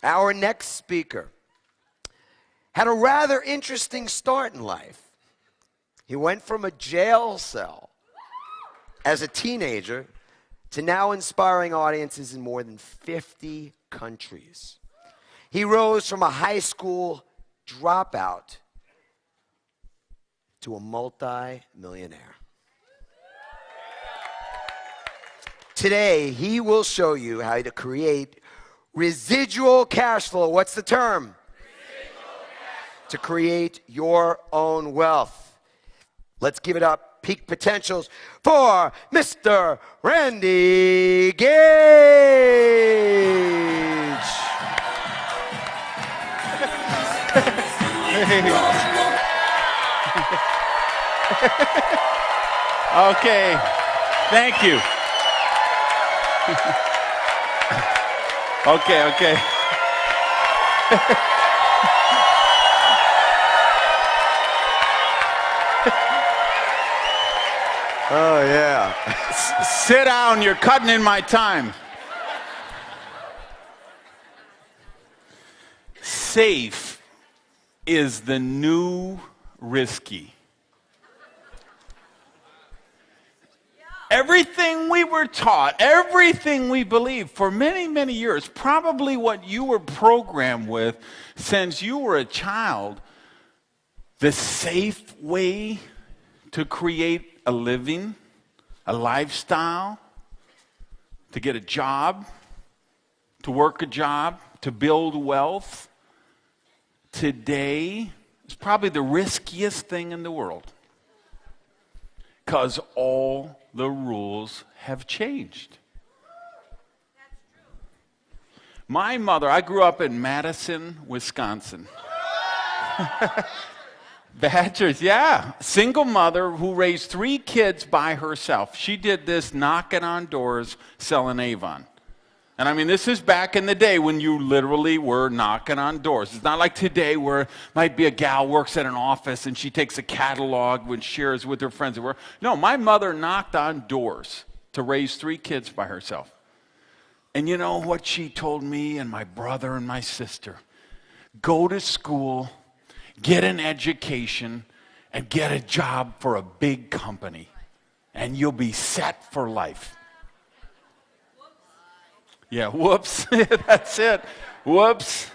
Our next speaker had a rather interesting start in life. He went from a jail cell as a teenager to now inspiring audiences in more than 50 countries. He rose from a high school dropout to a multi-millionaire. Today, he will show you how to create residual cash flow. What's the term? To create your own wealth. Let's give it up, peak potentials, for Mr. Randy Gage. Okay, thank you. Okay. Oh, yeah. Sit down, you're cutting in my time. Safe is the new risky. Everything we were taught, everything we believed for many, many years, probably what you were programmed with since you were a child, the safe way to create a living, a lifestyle, to get a job, to work a job, to build wealth, today is probably the riskiest thing in the world. Because all the rules have changed. My mother, I grew up in Madison, Wisconsin. Badgers, yeah. Single mother who raised 3 kids by herself. She did this knocking on doors, selling Avon. And I mean, this is back in the day when you literally were knocking on doors. It's not like today where it might be a gal works at an office and she takes a catalog and shares with her friends at work. No, my mother knocked on doors to raise 3 kids by herself. And you know what she told me and my brother and my sister? Go to school, get an education, and get a job for a big company, and you'll be set for life. Yeah, whoops. That's it. Whoops.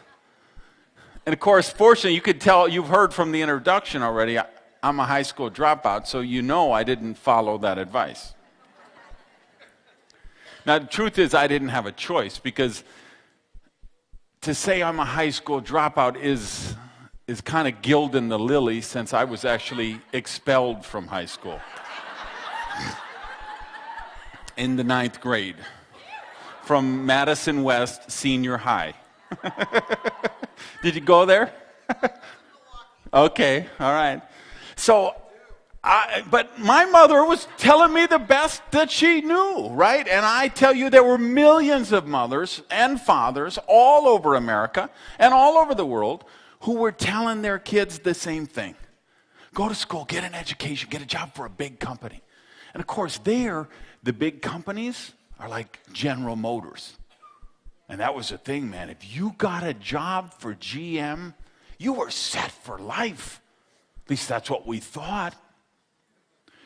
And of course, fortunately, you could tell, you've heard from the introduction already, I'm a high school dropout, so you know I didn't follow that advice. Now, the truth is I didn't have a choice, because to say I'm a high school dropout is kind of gilding the lily, since I was actually expelled from high school in the 9th grade. From Madison West Senior High. Did you go there? Okay, all right. So, but my mother was telling me the best that she knew, right? And I tell you, there were millions of mothers and fathers all over America and all over the world who were telling their kids the same thing. Go to school, get an education, get a job for a big company. And of course, the big companies are like General Motors. And that was the thing, man. If you got a job for GM, you were set for life. At least that's what we thought.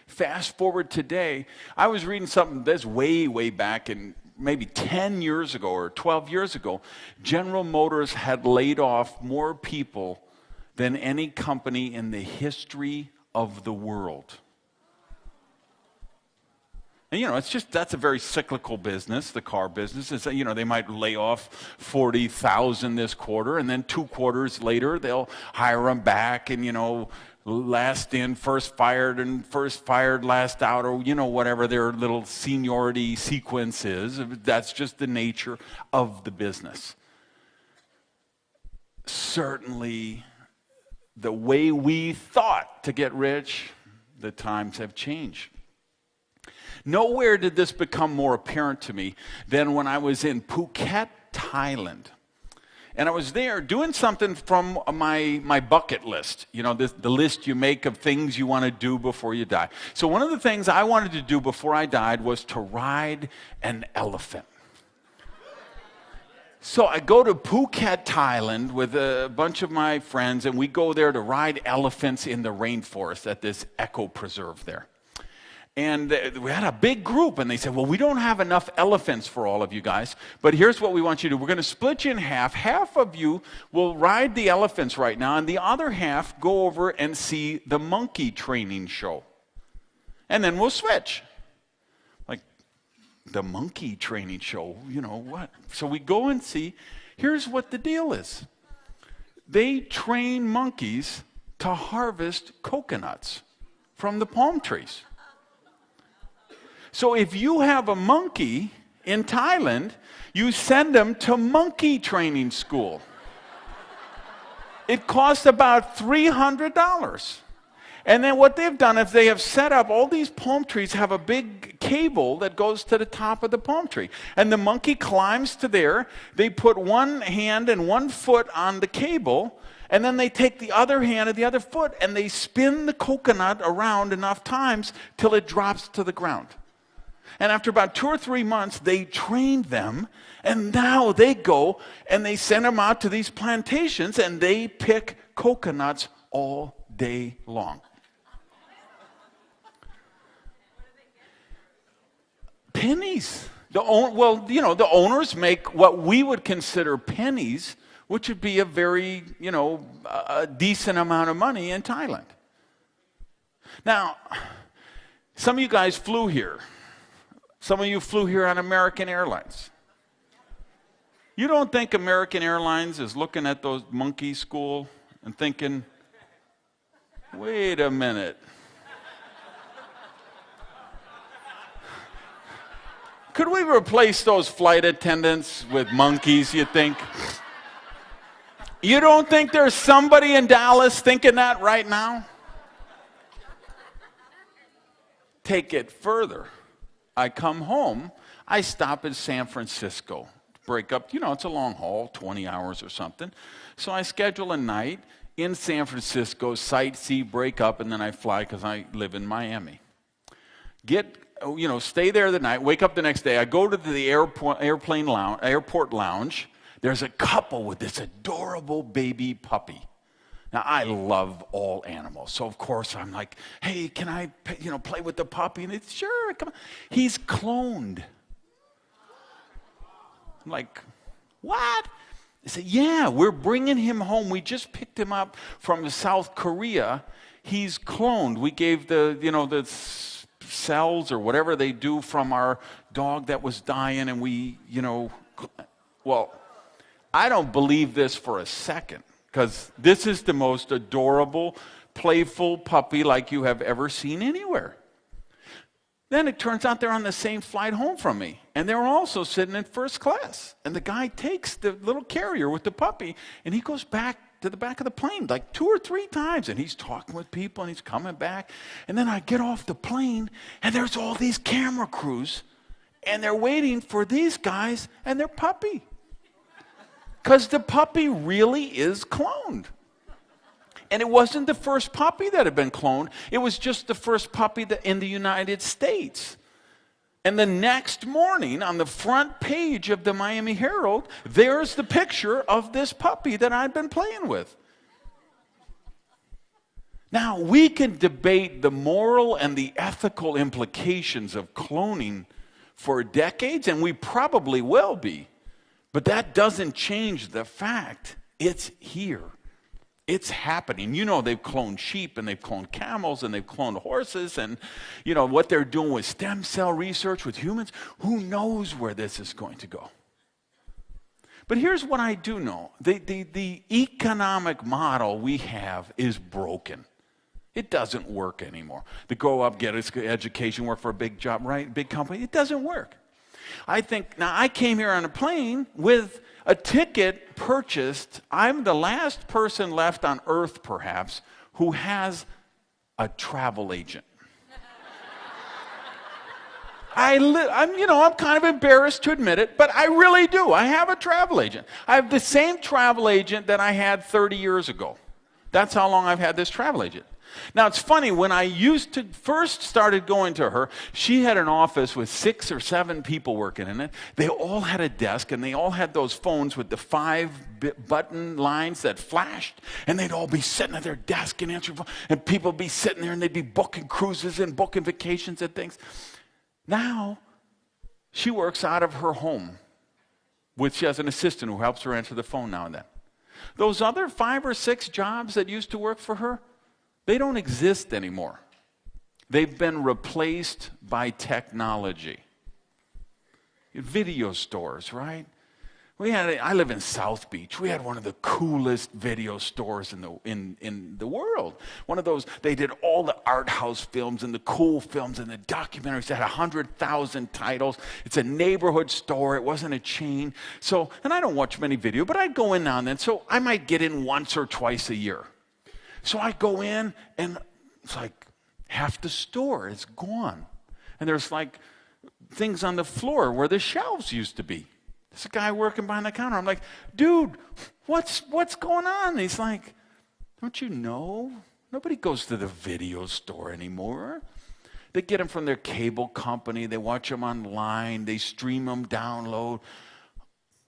Fast forward today, I was reading something that's way, way back in maybe 10 years ago or 12 years ago. General Motors had laid off more people than any company in the history of the world. And, you know, that's a very cyclical business, the car business. It's, you know, they might lay off 40,000 this quarter, and then 2 quarters later, they'll hire them back, and, you know, last in, first fired, and first fired, last out, or, you know, whatever their little seniority sequence is. That's just the nature of the business. Certainly, the way we thought to get rich, the times have changed. Nowhere did this become more apparent to me than when I was in Phuket, Thailand. And I was there doing something from my bucket list. You know, the list you make of things you want to do before you die. So one of the things I wanted to do before I died was to ride an elephant. So I go to Phuket, Thailand with a bunch of my friends, and we go there to ride elephants in the rainforest at this eco preserve there. And we had a big group, and they said, well, we don't have enough elephants for all of you guys, but here's what we want you to do. We're going to split you in half. Half of you will ride the elephants right now, and the other half go over and see the monkey training show. And then we'll switch. The monkey training show, you know what? So we go and see. Here's what the deal is. They train monkeys to harvest coconuts from the palm trees. So if you have a monkey in Thailand, you send them to monkey training school. It costs about $300. And then what they've done is they have set up, all these palm trees have a big cable that goes to the top of the palm tree. And the monkey climbs to there. They put one hand and one foot on the cable, and then they take the other hand and the other foot, and they spin the coconut around enough times till it drops to the ground. And after about 2 or 3 months, they trained them, and now they go and they send them out to these plantations, and they pick coconuts all day long. Pennies. The owners make what we would consider pennies, which would be a very, a decent amount of money in Thailand. Now, some of you guys flew here. Some of you flew here on American Airlines. You don't think American Airlines is looking at those monkey school and thinking, wait a minute. Could we replace those flight attendants with monkeys, you think? You don't think there's somebody in Dallas thinking that right now? Take it further. I come home, I stop in San Francisco, break up, it's a long haul, 20 hours or something. So I schedule a night in San Francisco, sightsee, break up, and then I fly because I live in Miami. Stay there the night, wake up the next day. I go to the airport lounge. There's a couple with this adorable baby puppy. Now, I love all animals. So, of course, I'm like, hey, can I, play with the puppy? And it's, sure, come on. He's cloned. I'm like, what? They said, yeah, we're bringing him home. We just picked him up from South Korea. He's cloned. We gave the cells or whatever they do from our dog that was dying, and we, well, I don't believe this for a second, because this is the most adorable, playful puppy like you have ever seen anywhere. Then it turns out they're on the same flight home from me, and they're also sitting in first class. And the guy takes the little carrier with the puppy, and he goes back to the back of the plane like 2 or 3 times, and he's talking with people, and he's coming back. And then I get off the plane, and there's all these camera crews, and they're waiting for these guys and their puppy. Because the puppy really is cloned. And it wasn't the first puppy that had been cloned. It was just the first puppy in the United States. And the next morning, on the front page of the Miami Herald, there's the picture of this puppy that I'd been playing with. Now, we can debate the moral and the ethical implications of cloning for decades, and we probably will be. But that doesn't change the fact it's here. It's happening. They've cloned sheep, and they've cloned camels, and they've cloned horses, and what they're doing with stem cell research with humans. Who knows where this is going to go? But here's what I do know. The economic model we have is broken. It doesn't work anymore. To grow up, get an education, work for a big job, right? Big company. It doesn't work. I came here on a plane with a ticket purchased. I'm the last person left on earth, perhaps, who has a travel agent. I'm kind of embarrassed to admit it, but I really do. I have a travel agent. I have the same travel agent that I had 30 years ago. That's how long I've had this travel agent. Now, it's funny, when I used to first started going to her, she had an office with 6 or 7 people working in it. They all had a desk, and they all had those phones with the 5-button lines that flashed, and they'd all be sitting at their desk and answering phones, and people would be sitting there, and they'd be booking cruises and booking vacations and things. Now, she works out of her home, which she has an assistant who helps her answer the phone now and then. Those other 5 or 6 jobs that used to work for her, they don't exist anymore. They've been replaced by technology. Video stores, right? I live in South Beach. We had one of the coolest video stores in the world. One of those, they did all the art house films and the cool films and the documentaries. It had 100,000 titles. It's a neighborhood store. It wasn't a chain. So, and I don't watch many video, but I'd go in now and then. So I might get in once or twice a year. So I go in, and it's like half the store is gone. And there's like things on the floor where the shelves used to be. There's a guy working behind the counter. I'm like, dude, what's going on? And he's like, don't you know? Nobody goes to the video store anymore. They get them from their cable company. They watch them online. They stream them, download.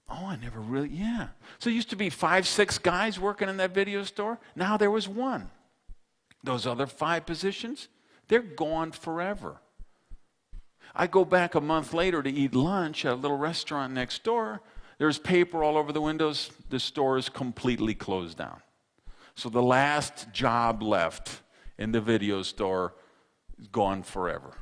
Oh, I never really, yeah. So it used to be 5, 6 guys working in that video store. Now there was one. Those other 5 positions, they're gone forever. I go back a month later to eat lunch at a little restaurant next door. There's paper all over the windows. The store is completely closed down. So the last job left in the video store is gone forever.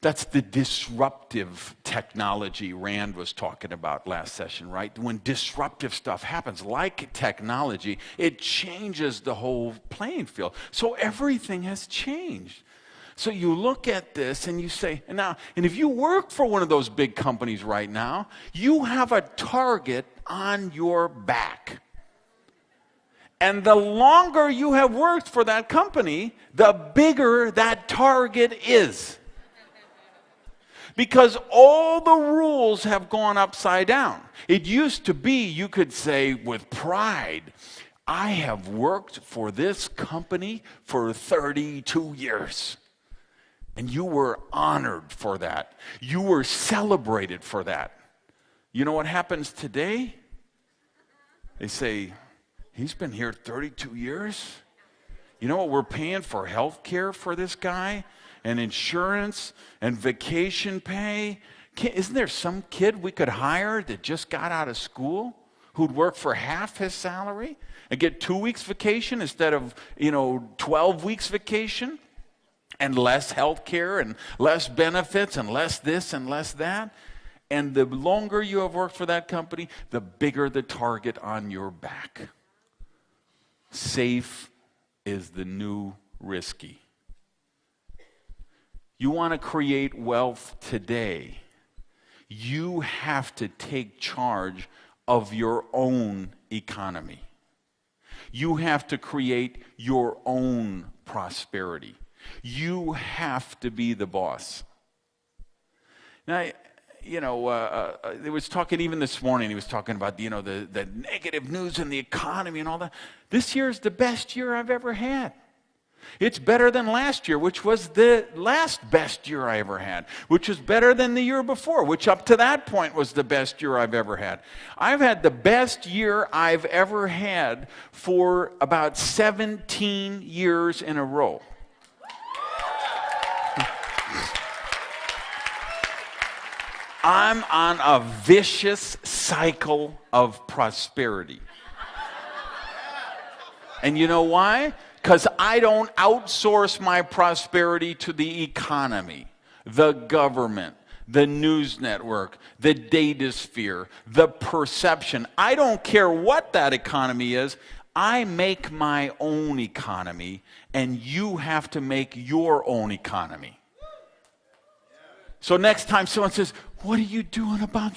That's the disruptive technology Rand was talking about last session, right? When disruptive stuff happens, like technology, it changes the whole playing field. So everything has changed. So you look at this and you say, and if you work for one of those big companies right now, you have a target on your back. And the longer you have worked for that company, the bigger that target is. Because all the rules have gone upside down. It used to be, you could say with pride, I have worked for this company for 32 years. And you were honored for that. You were celebrated for that. You know what happens today? They say, he's been here 32 years. You know what we're paying for health care for this guy? And insurance and vacation pay. Isn't there some kid we could hire that just got out of school who'd work for half his salary and get 2 weeks vacation instead of 12 weeks vacation, and less health care and less benefits and less this and less that? And the longer you have worked for that company, the bigger the target on your back. Safe is the new risky. You want to create wealth today, you have to take charge of your own economy. You have to create your own prosperity. You have to be the boss. Now, he was talking even this morning, he was talking about, the negative news in the economy and all that. This year is the best year I've ever had. It's better than last year, which was the last best year I ever had, which was better than the year before, which up to that point was the best year I've ever had. I've had the best year I've ever had for about 17 years in a row. I'm on a vicious cycle of prosperity. And you know why? Because I don't outsource my prosperity to the economy, the government, the news network, the datasphere, the perception. I don't care what that economy is. I make my own economy, and you have to make your own economy. So next time someone says, what are you doing about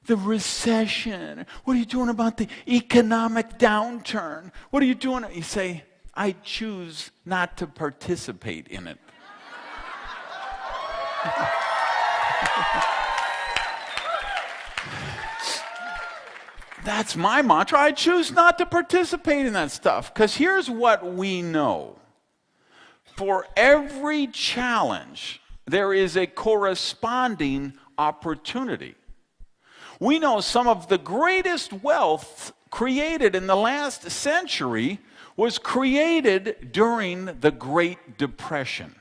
the recession? What are you doing about the economic downturn? What are you doing? You say, I choose not to participate in it. That's my mantra. I choose not to participate in that stuff. Because here's what we know. For every challenge, there is a corresponding opportunity. We know some of the greatest wealth created in the last century was created during the Great Depression.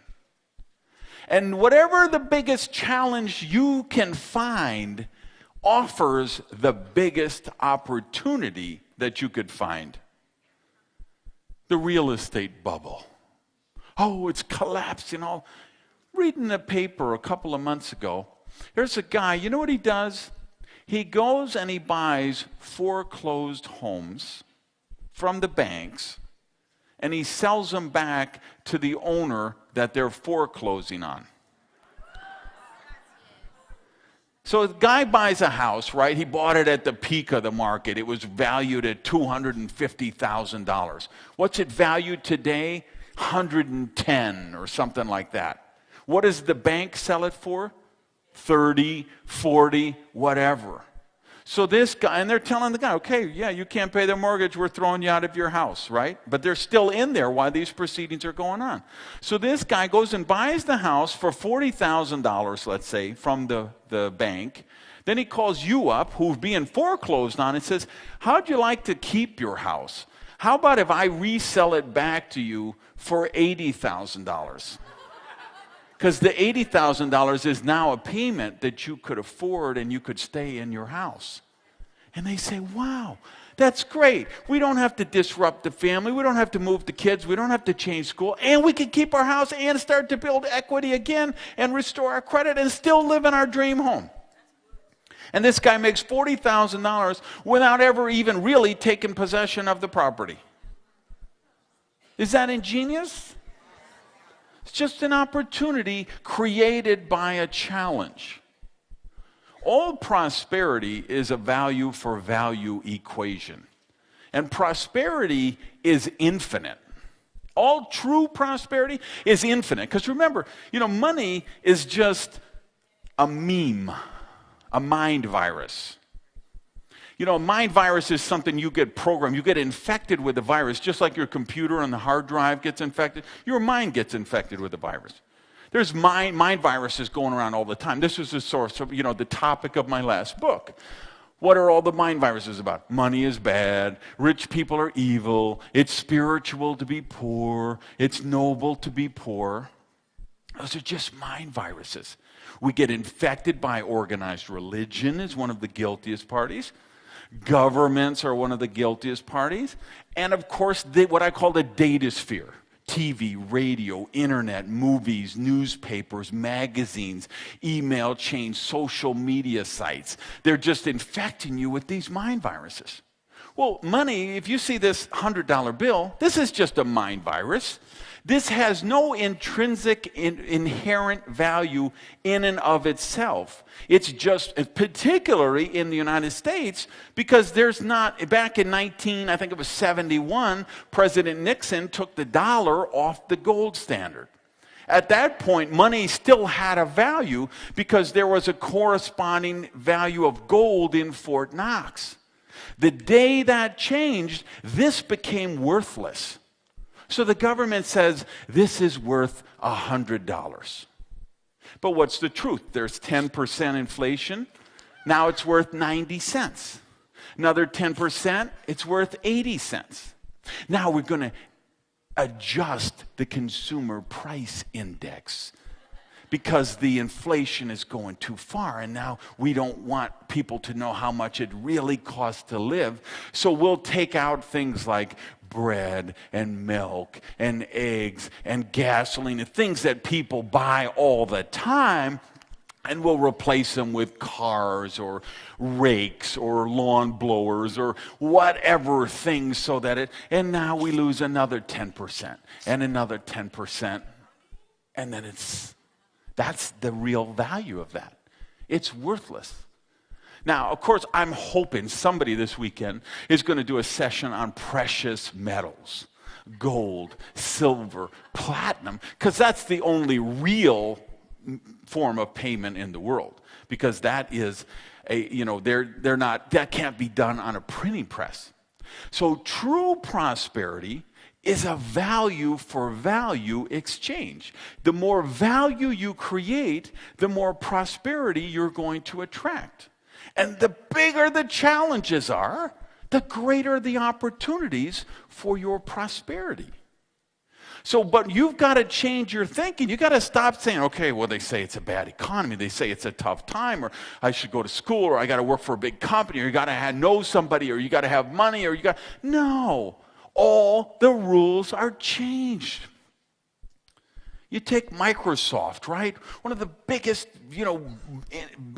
And whatever the biggest challenge you can find offers the biggest opportunity that you could find. The real estate bubble. Oh, it's collapsing. Reading the paper a couple of months ago, there's a guy, you know what he does? He goes and he buys foreclosed homes from the banks, and he sells them back to the owner that they're foreclosing on. So the guy buys a house, right? He bought it at the peak of the market. It was valued at $250,000. What's it valued today? 110 or something like that. What does the bank sell it for? 30, 40, whatever. So this guy, and they're telling the guy, okay, yeah, you can't pay the mortgage, we're throwing you out of your house, right? But they're still in there while these proceedings are going on. So this guy goes and buys the house for $40,000, let's say, from the bank. Then he calls you up, who's being foreclosed on, and says, how'd you like to keep your house? How about if I resell it back to you for $80,000? Because the $80,000 is now a payment that you could afford and you could stay in your house. And they say, wow, that's great. We don't have to disrupt the family. We don't have to move the kids. We don't have to change school. And we can keep our house and start to build equity again and restore our credit and still live in our dream home. And this guy makes $40,000 without ever even really taking possession of the property. Is that ingenious? It's just an opportunity created by a challenge. All prosperity is a value for value equation. And prosperity is infinite. All true prosperity is infinite. Because remember, money is just a meme, a mind virus. A mind virus is something you get programmed. You get infected with the virus, just like your computer and the hard drive gets infected. Your mind gets infected with the virus. There's mind viruses going around all the time. This was the source of, the topic of my last book. What are all the mind viruses about? Money is bad. Rich people are evil. It's spiritual to be poor. It's noble to be poor. Those are just mind viruses. We get infected by organized religion is one of the guiltiest parties. Governments are one of the guiltiest parties. And of course, what I call the data sphere. TV, radio, internet, movies, newspapers, magazines, email chains, social media sites. They're just infecting you with these mind viruses. Well, money, if you see this $100 bill, this is just a mind virus. This has no intrinsic, inherent value in and of itself. It's just, particularly in the United States, because there's not, back in 71, President Nixon took the dollar off the gold standard. At that point, money still had a value because there was a corresponding value of gold in Fort Knox. The day that changed, this became worthless. So the government says, this is worth $100. But what's the truth? There's 10% inflation. Now it's worth 90 cents. Another 10%, it's worth 80 cents. Now we're going to adjust the consumer price index because the inflation is going too far, and now we don't want people to know how much it really costs to live. So we'll take out things like bread and milk and eggs and gasoline and things that people buy all the time, and we'll replace them with cars or rakes or lawn blowers or whatever things so that and now we lose another 10% and another 10%, and then that's the real value of that. It's worthless. Now, of course, I'm hoping somebody this weekend is going to do a session on precious metals, gold, silver, platinum, because that's the only real form of payment in the world. because that is that can't be done on a printing press. So true prosperity is a value for value exchange. The more value you create, the more prosperity you're going to attract. And the bigger the challenges are, the greater the opportunities for your prosperity. So, but you've got to change your thinking. You've got to stop saying, okay, well, they say it's a bad economy. They say it's a tough time, or I should go to school, or I got to work for a big company, or you got to know somebody, or you got to have money, or No. All the rules are changed. You take Microsoft, right? One of the biggest,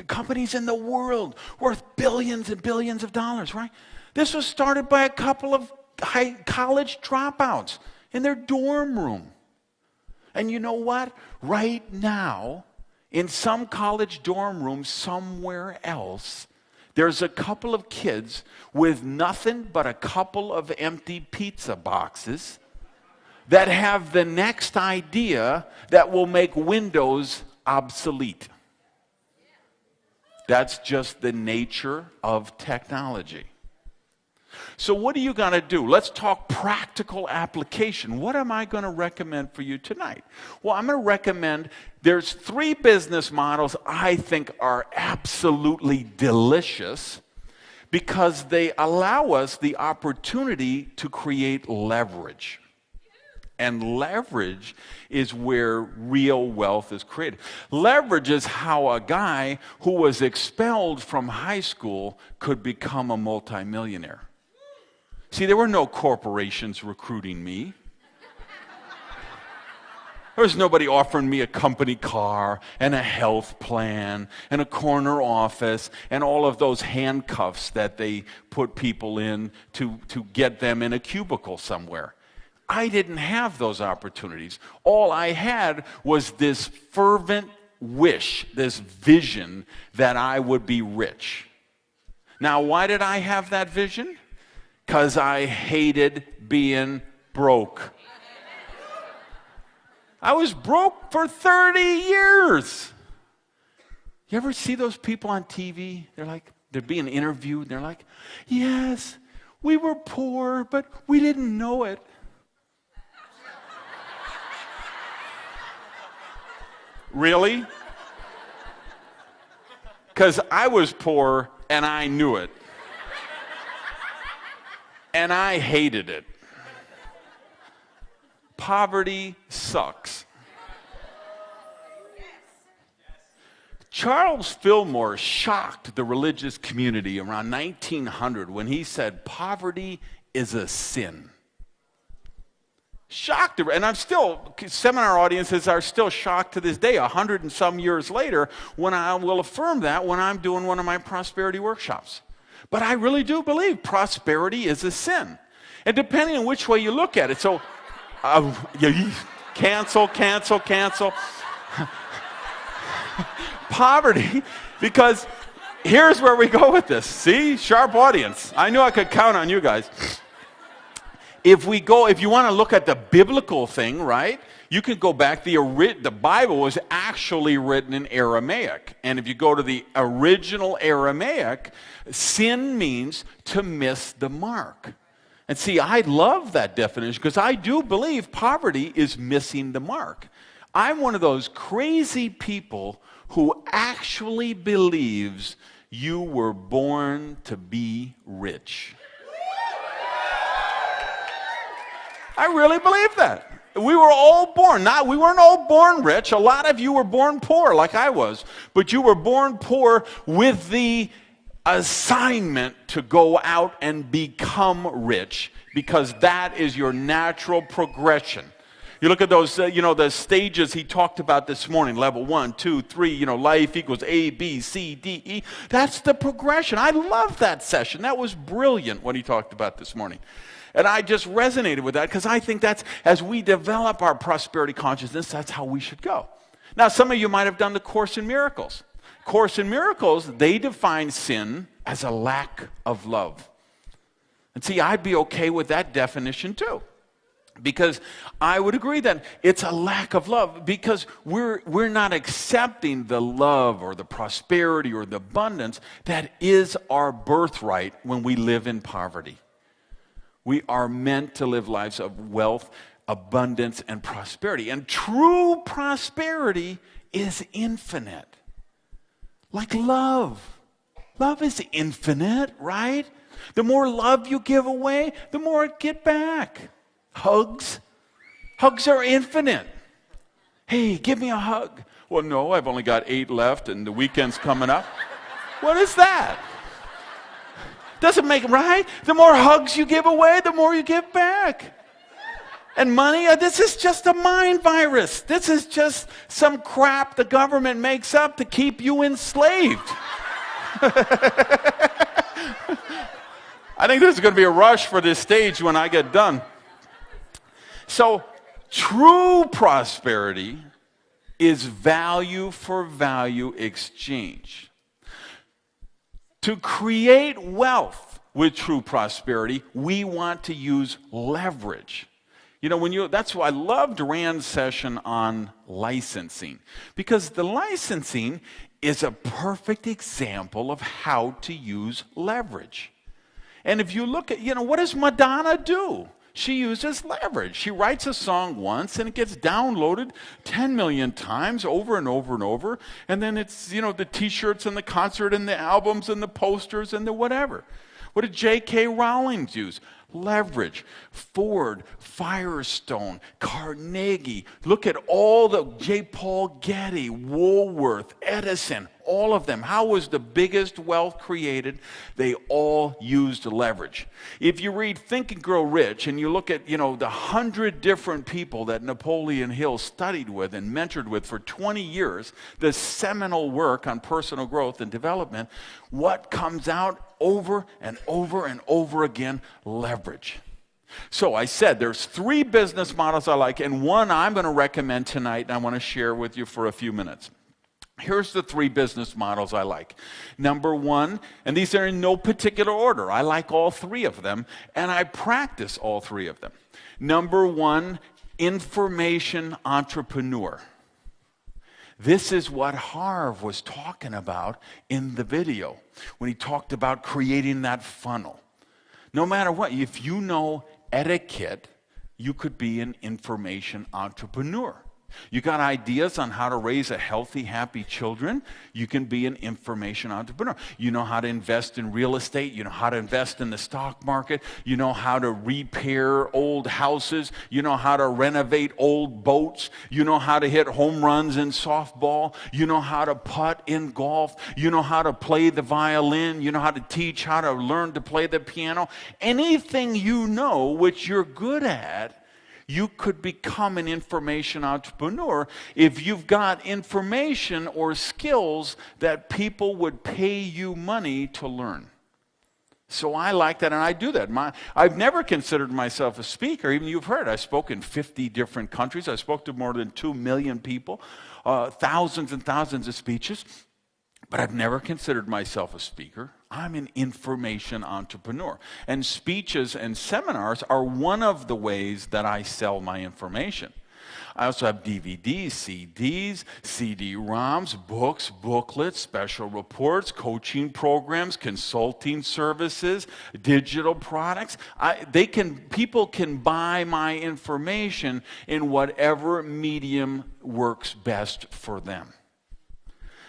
companies in the world, worth billions and billions of dollars, right? This was started by a couple of college dropouts in their dorm room. And you know what? Right now, in some college dorm room somewhere else, there's a couple of kids with nothing but a couple of empty pizza boxes that have the next idea that will make Windows obsolete. That's just the nature of technology. So what are you going to do? Let's talk practical application. What am I going to recommend for you tonight? Well, I'm going to recommend, there's 3 business models I think are absolutely delicious because they allow us the opportunity to create leverage. And leverage is where real wealth is created. Leverage is how a guy who was expelled from high school could become a multimillionaire. See, there were no corporations recruiting me. There was nobody offering me a company car and a health plan and a corner office and all of those handcuffs that they put people in to get them in a cubicle somewhere. I didn't have those opportunities. All I had was this fervent wish, this vision that I would be rich. Now, why did I have that vision? Because I hated being broke. I was broke for 30 years. You ever see those people on TV? They're being interviewed, and they're like, yes, we were poor, but we didn't know it. Really? Because I was poor, and I knew it. And I hated it. Poverty sucks. Charles Fillmore shocked the religious community around 1900 when he said poverty is a sin. Shocked, and seminar audiences are still shocked to this day, 100 and some years later, when I will affirm that when I'm doing one of my prosperity workshops. But I really do believe prosperity is a sin. And depending on which way you look at it, so cancel. Poverty, because here's where we go with this. See, sharp audience. I knew I could count on you guys. If you want to look at the biblical thing, right, you can go back. The Bible was actually written in Aramaic. And if you go to the original Aramaic, sin means to miss the mark. And see, I love that definition because I do believe poverty is missing the mark. I'm one of those crazy people who actually believes you were born to be rich. I really believe that. We were all born. We weren't all born rich. A lot of you were born poor, like I was. But you were born poor with the assignment to go out and become rich, because that is your natural progression. You look at those, the stages he talked about this morning, level 1, 2, 3, life equals A, B, C, D, E. That's the progression. I love that session. That was brilliant what he talked about this morning. And I just resonated with that because I think that's, as we develop our prosperity consciousness, that's how we should go. Now, some of you might have done the Course in Miracles. Course in Miracles, they define sin as a lack of love. And see, I'd be okay with that definition too. Because I would agree that it's a lack of love, because we're not accepting the love or the prosperity or the abundance that is our birthright when we live in poverty. We are meant to live lives of wealth, abundance, and prosperity. And true prosperity is infinite. Like love. Love is infinite, right? The more love you give away, the more you get back. Hugs. Hugs are infinite. Hey, give me a hug. Well, no, I've only got 8 left and the weekend's coming up. What is that? Doesn't make, right? The more hugs you give away, the more you give back. And money, this is just a mind virus. This is just some crap the government makes up to keep you enslaved. I think there's going to be a rush for this stage when I get done. So, true prosperity is value for value exchange. To create wealth with true prosperity, we want to use leverage. You know, that's why I loved Rand's session on licensing, because the licensing is a perfect example of how to use leverage. And if you look at, what does Madonna do? She uses leverage. She writes a song once and it gets downloaded 10 million times over and over and over. And then it's, the t-shirts and the concert and the albums and the posters and the whatever. What did J.K. Rowling use? Leverage. Ford, Firestone, Carnegie. Look at all the J. Paul Getty, Woolworth, Edison, all of them. How was the biggest wealth created? They all used leverage. If you read Think and Grow Rich and you look at, the 100 different people that Napoleon Hill studied with and mentored with for 20 years, the seminal work on personal growth and development, what comes out over and over and over again? Leverage. So I said there's 3 business models I like, and one I'm going to recommend tonight and I want to share with you for a few minutes. Here's the 3 business models I like. Number 1, and these are in no particular order. I like all 3 of them, and I practice all 3 of them. Number 1, information entrepreneur. This is what Harv was talking about in the video when he talked about creating that funnel. No matter what, if you know etiquette, you could be an information entrepreneur. You got ideas on how to raise a healthy, happy children, you can be an information entrepreneur. You know how to invest in real estate, you know how to invest in the stock market, you know how to repair old houses, you know how to renovate old boats, you know how to hit home runs in softball, you know how to putt in golf, you know how to play the violin, you know how to teach, how to learn to play the piano. Anything you know which you're good at, you could become an information entrepreneur if you've got information or skills that people would pay you money to learn. So I like that, and I do that. I've never considered myself a speaker. Even you've heard, I spoke in 50 different countries. I spoke to more than 2 million people, thousands and thousands of speeches. But I've never considered myself a speaker. I'm an information entrepreneur. And speeches and seminars are one of the ways that I sell my information. I also have DVDs, CDs, CD-ROMs, books, booklets, special reports, coaching programs, consulting services, digital products. People can buy my information in whatever medium works best for them.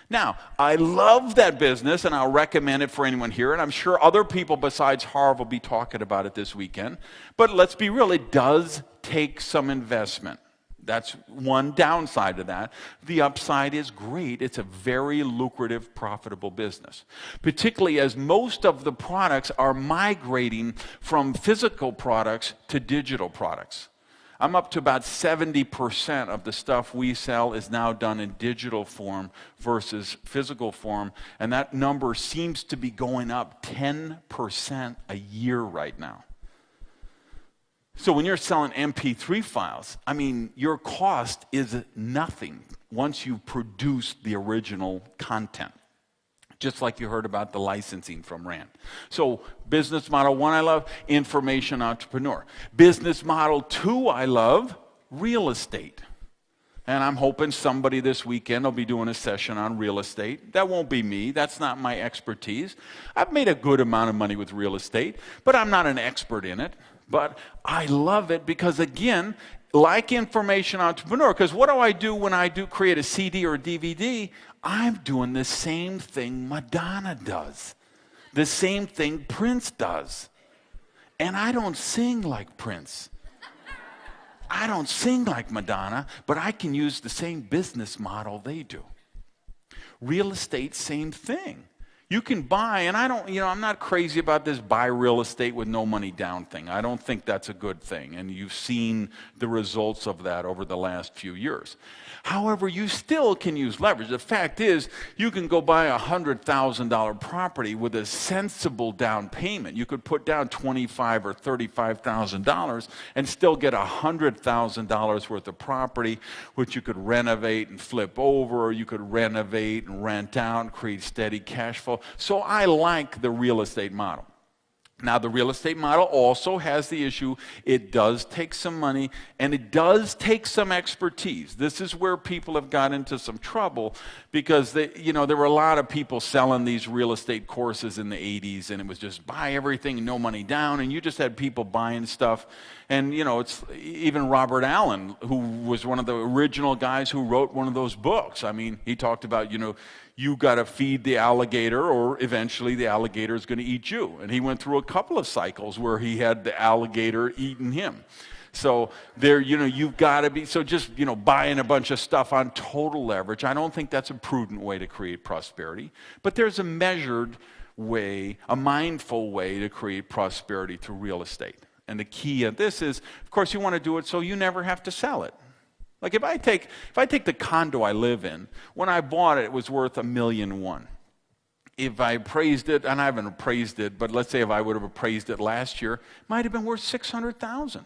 Now, I love that business, and I'll recommend it for anyone here, and I'm sure other people besides Harv will be talking about it this weekend. But let's be real, it does take some investment. That's one downside to that. The upside is great. It's a very lucrative, profitable business, particularly as most of the products are migrating from physical products to digital products. I'm up to about 70% of the stuff we sell is now done in digital form versus physical form, and that number seems to be going up 10% a year right now. So when you're selling MP3 files, I mean, your cost is nothing once you produce the original content. Just like you heard about the licensing from Rand. So business model 1 I love, information entrepreneur. Business model 2 I love, real estate. And I'm hoping somebody this weekend will be doing a session on real estate. That won't be me. That's not my expertise. I've made a good amount of money with real estate, but I'm not an expert in it. But I love it because, again, like information entrepreneur, because what do I do when I do create a CD or a DVD? I'm doing the same thing Madonna does, the same thing Prince does. And I don't sing like Prince. I don't sing like Madonna, but I can use the same business model they do. Real estate, same thing. You can buy, and I'm not crazy about this buy real estate with no money down thing. I don't think that's a good thing, and you've seen the results of that over the last few years. However, you still can use leverage. The fact is, you can go buy a $100,000 property with a sensible down payment. You could put down $25,000 or $35,000 and still get $100,000 worth of property, which you could renovate and flip over, or you could renovate and rent out and create steady cash flow. So I like the real estate model. Now, the real estate model also has the issue, it does take some money and it does take some expertise. This is where people have got into some trouble because there were a lot of people selling these real estate courses in the 80s, and it was just buy everything, no money down, and you just had people buying stuff. And, it's even Robert Allen, who was one of the original guys who wrote one of those books. I mean, he talked about, you got to feed the alligator or eventually the alligator is going to eat you. And he went through a couple of cycles where he had the alligator eating him. So there, you've got to be, so just, buying a bunch of stuff on total leverage, I don't think that's a prudent way to create prosperity. But there's a measured way, a mindful way to create prosperity through real estate. And the key of this is, of course, you want to do it so you never have to sell it. Like if I take the condo I live in, when I bought it, it was worth $1.1 million. If I appraised it, and I haven't appraised it, but let's say if I would have appraised it last year, it might have been worth $600,000.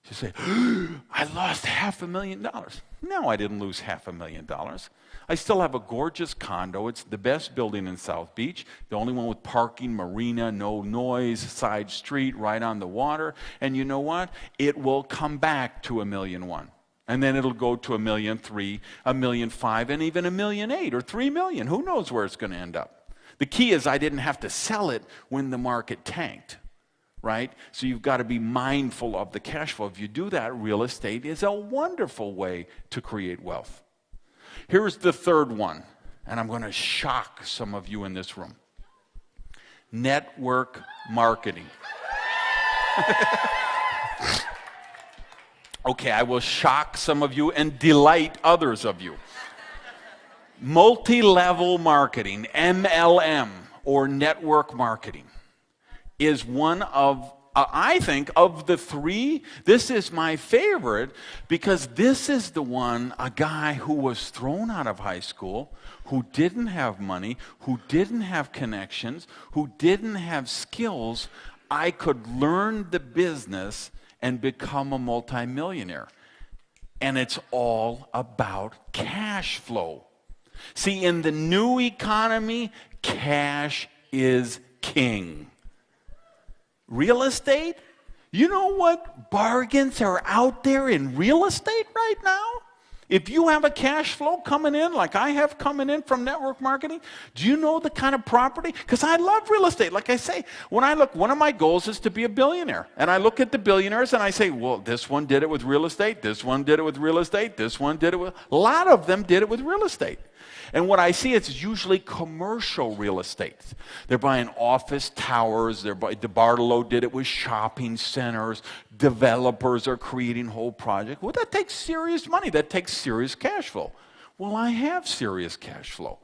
You say, I lost $500,000. No, I didn't lose $500,000. I still have a gorgeous condo. It's the best building in South Beach, the only one with parking, marina, no noise, side street, right on the water. And you know what? It will come back to $1.1 million. And then it'll go to $1.3 million, $1.5 million, and even $1.8 million or $3 million. Who knows where it's going to end up? The key is I didn't have to sell it when the market tanked, right? So you've got to be mindful of the cash flow. If you do that, real estate is a wonderful way to create wealth. Here's the third one, and I'm going to shock some of you in this room. Network marketing. Okay, I will shock some of you and delight others of you. Multi-level marketing, MLM, or network marketing, is one of, I think, of the three, this is my favorite because this is the one, a guy who was thrown out of high school, who didn't have money, who didn't have connections, who didn't have skills. I could learn the business and become a multimillionaire. And it's all about cash flow. See, in the new economy, cash is king. Real estate? You know what bargains are out there in real estate right now? If you have a cash flow coming in like I have coming in from network marketing, do you know the kind of property? Because I love real estate. Like I say, when I look, one of my goals is to be a billionaire. And I look at the billionaires and I say, well, this one did it with real estate, this one did it with real estate, this one did it with, a lot of them did it with real estate. And what I see, it's usually commercial real estate. They're buying office towers. DeBartolo did it with shopping centers. Developers are creating whole projects. Well, that takes serious money. That takes serious cash flow. Well, I have serious cash flow.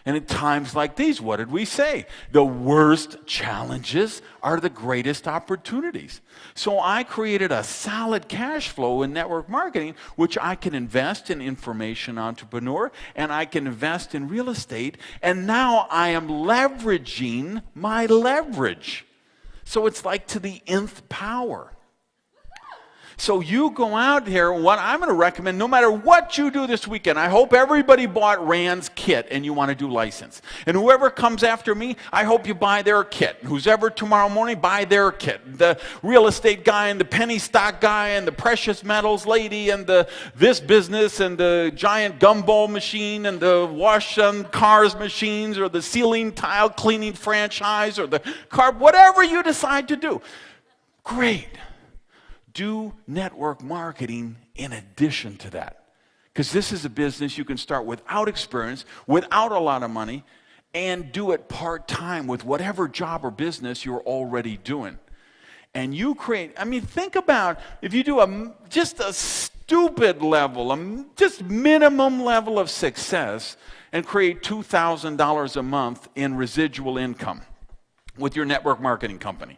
And at times like these, what did we say? The worst challenges are the greatest opportunities. So I created a solid cash flow in network marketing, which I can invest in information entrepreneur, and I can invest in real estate, and now I am leveraging my leverage. So it's like to the nth power. So you go out here, what I'm going to recommend, no matter what you do this weekend, I hope everybody bought Rand's kit and you want to do license. And whoever comes after me, I hope you buy their kit. Who's ever tomorrow morning, buy their kit. The real estate guy and the penny stock guy and the precious metals lady and this business and the giant gumball machine and the wash on cars machines or the ceiling tile cleaning franchise or the car, whatever you decide to do. Great. Do network marketing in addition to that. Because this is a business you can start without experience, without a lot of money, and do it part-time with whatever job or business you're already doing. And you create, I mean, think about if you do just a stupid level, just minimum level of success, and create $2,000 a month in residual income with your network marketing company.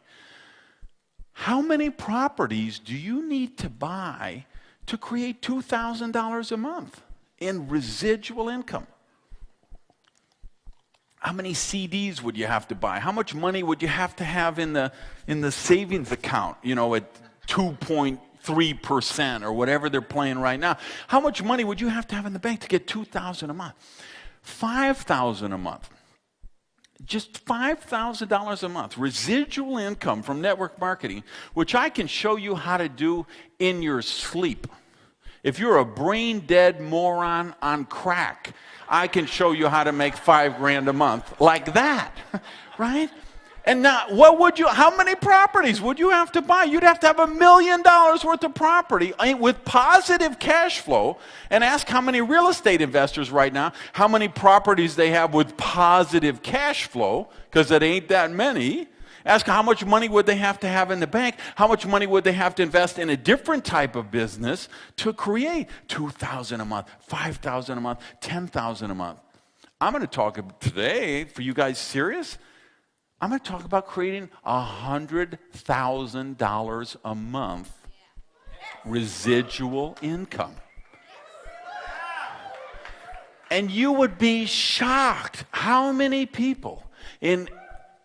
How many properties do you need to buy to create $2,000 a month in residual income? How many CDs would you have to buy? How much money would you have to have in the savings account, you know, at 2.3% or whatever they're playing right now? How much money would you have to have in the bank to get $2,000 a month? $5,000 a month. Just $5,000 a month, residual income from network marketing, which I can show you how to do in your sleep. If you're a brain-dead moron on crack, I can show you how to make $5,000 a month like that, right? And now, how many properties would you have to buy? You'd have to have $1 million worth of property with positive cash flow. And ask how many real estate investors right now, how many properties they have with positive cash flow, because it ain't that many. Ask how much money would they have to have in the bank? How much money would they have to invest in a different type of business to create $2,000 a month, $5,000 a month, $10,000 a month? I'm going to talk today, for you guys serious, I'm going to talk about creating $100,000 a month residual income. And you would be shocked how many people in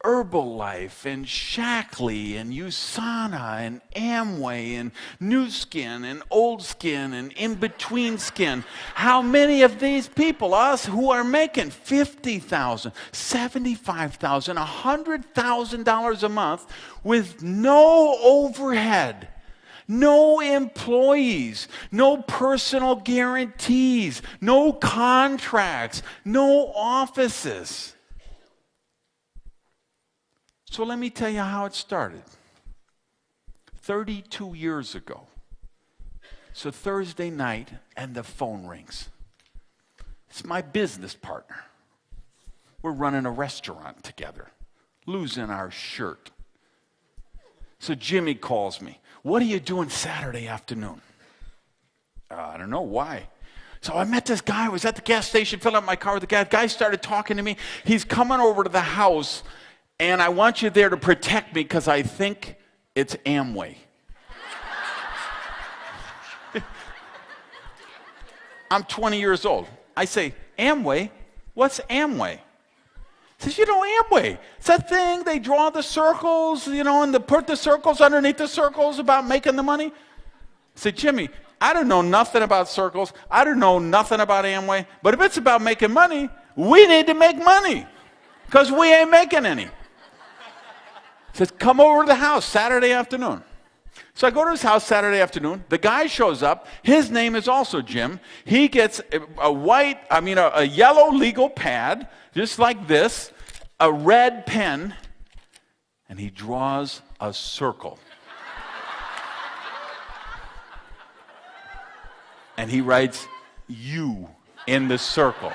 Herbalife and Shackley and USANA and Amway and New Skin and Old Skin and In Between Skin, how many of these people, us who are making $50,000, $75,000, $100,000 a month with no overhead, no employees, no personal guarantees, no contracts, no offices. So let me tell you how it started. 32 years ago. So Thursday night, and the phone rings. It's my business partner. We're running a restaurant together, losing our shirt. So Jimmy calls me. What are you doing Saturday afternoon? I don't know, why? So I met this guy. I was at the gas station, filling up my car with the gas. The guy started talking to me. He's coming over to the house. And I want you there to protect me because I think it's Amway. I'm 20 years old. I say, Amway? What's Amway? He says, you know Amway. It's that thing, they draw the circles, you know, and they put the circles underneath the circles about making the money. I say, Jimmy, I don't know nothing about circles. I don't know nothing about Amway. But if it's about making money, we need to make money because we ain't making any. He says, come over to the house Saturday afternoon. So I go to his house Saturday afternoon. The guy shows up. His name is also Jim. He gets a yellow legal pad, just like this, a red pen, and he draws a circle. And he writes, you, in the circle.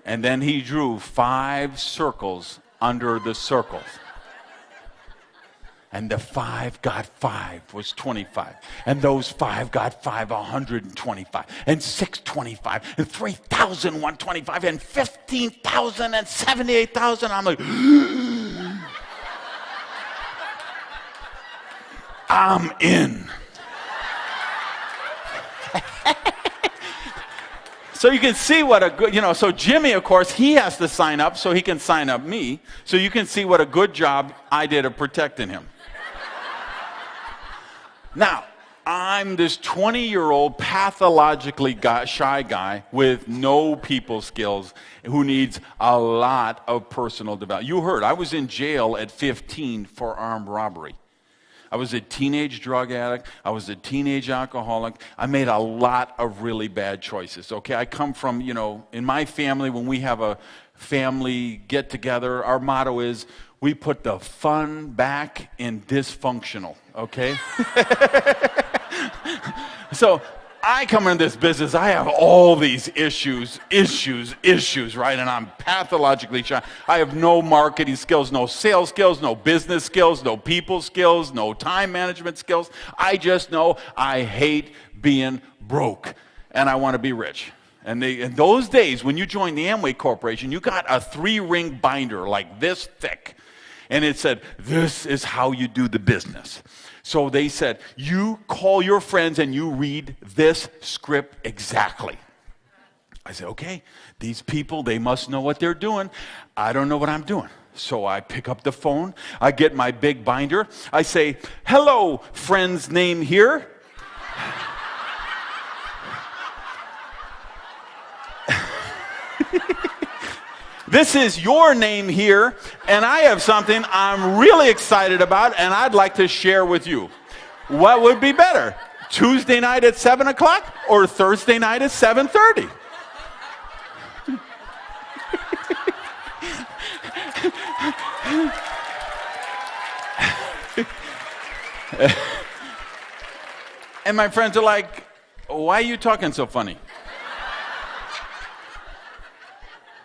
And then he drew 5 circles under the circles. And the 5 got 5 was 25. And those 5 got 5, 125. And 6, 25. And 3,000, 125. And 15,000 and 78,000. I'm like, I'm in. So you can see what a good, so Jimmy, of course, he has to sign up so he can sign up me. So you can see what a good job I did of protecting him. Now, I'm this 20-year-old pathologically shy guy with no people skills who needs a lot of personal development. You heard, I was in jail at 15 for armed robbery. I was a teenage drug addict. I was a teenage alcoholic. I made a lot of really bad choices, okay? I come from, in my family, when we have a family get-together, our motto is, we put the fun back in dysfunctional, okay? So I come into this business, I have all these issues, right? And I'm pathologically shy. I have no marketing skills, no sales skills, no business skills, no people skills, no time management skills. I just know I hate being broke and I want to be rich. And in those days, when you joined the Amway Corporation, you got a 3-ring binder like this thick. And it said, this is how you do the business. So they said, you call your friends and you read this script exactly. I said, okay, these people, they must know what they're doing. I don't know what I'm doing. So I pick up the phone. I get my big binder. I say, hello, friend's name here. This is your name here, and I have something I'm really excited about, and I'd like to share with you. What would be better, Tuesday night at 7 o'clock or Thursday night at 7:30? And my friends are like, why are you talking so funny?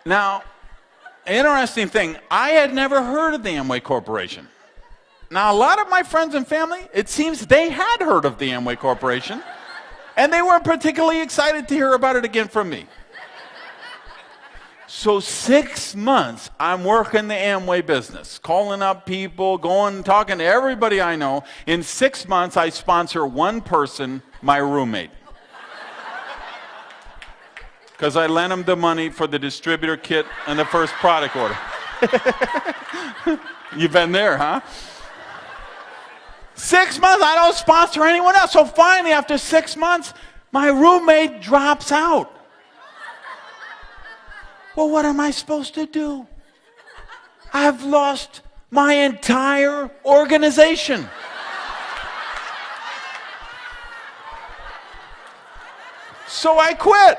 Now, interesting thing, I had never heard of the Amway Corporation. Now, a lot of my friends and family, it seems they had heard of the Amway Corporation, and they weren't particularly excited to hear about it again from me. So 6 months, I'm working the Amway business, calling up people, going, talking to everybody I know. In 6 months, I sponsor one person, my roommate. Because I lent him the money for the distributor kit and the first product order. You've been there, huh? 6 months, I don't sponsor anyone else. So finally, after 6 months, my roommate drops out. Well, what am I supposed to do? I've lost my entire organization. So I quit.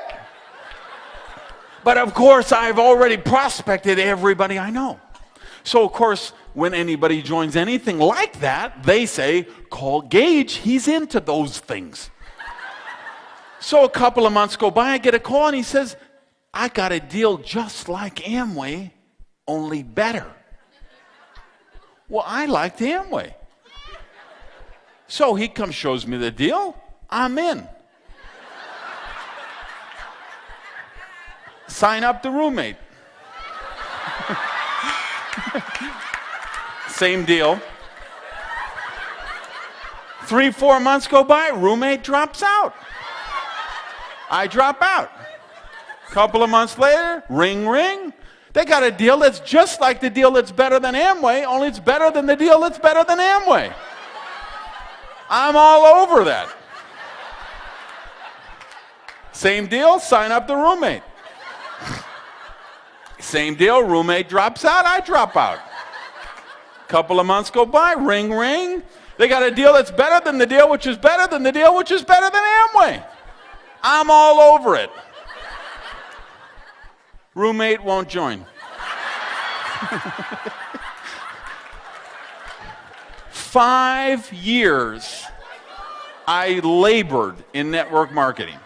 But of course, I've already prospected everybody I know. So of course, when anybody joins anything like that, they say, call Gage, he's into those things. So a couple of months go by, I get a call and he says, I got a deal just like Amway, only better. Well, I liked Amway. So he comes, shows me the deal, I'm in. Sign up the roommate. Same deal. 3-4 months go by, roommate drops out. I drop out. Couple of months later, ring, ring. They got a deal that's just like the deal that's better than Amway, only it's better than the deal that's better than Amway. I'm all over that. Same deal, sign up the roommate. Same deal, roommate drops out, I drop out. Couple of months go by, ring, ring. They got a deal that's better than the deal which is better than the deal which is better than Amway. I'm all over it. Roommate won't join. 5 years I labored in network marketing.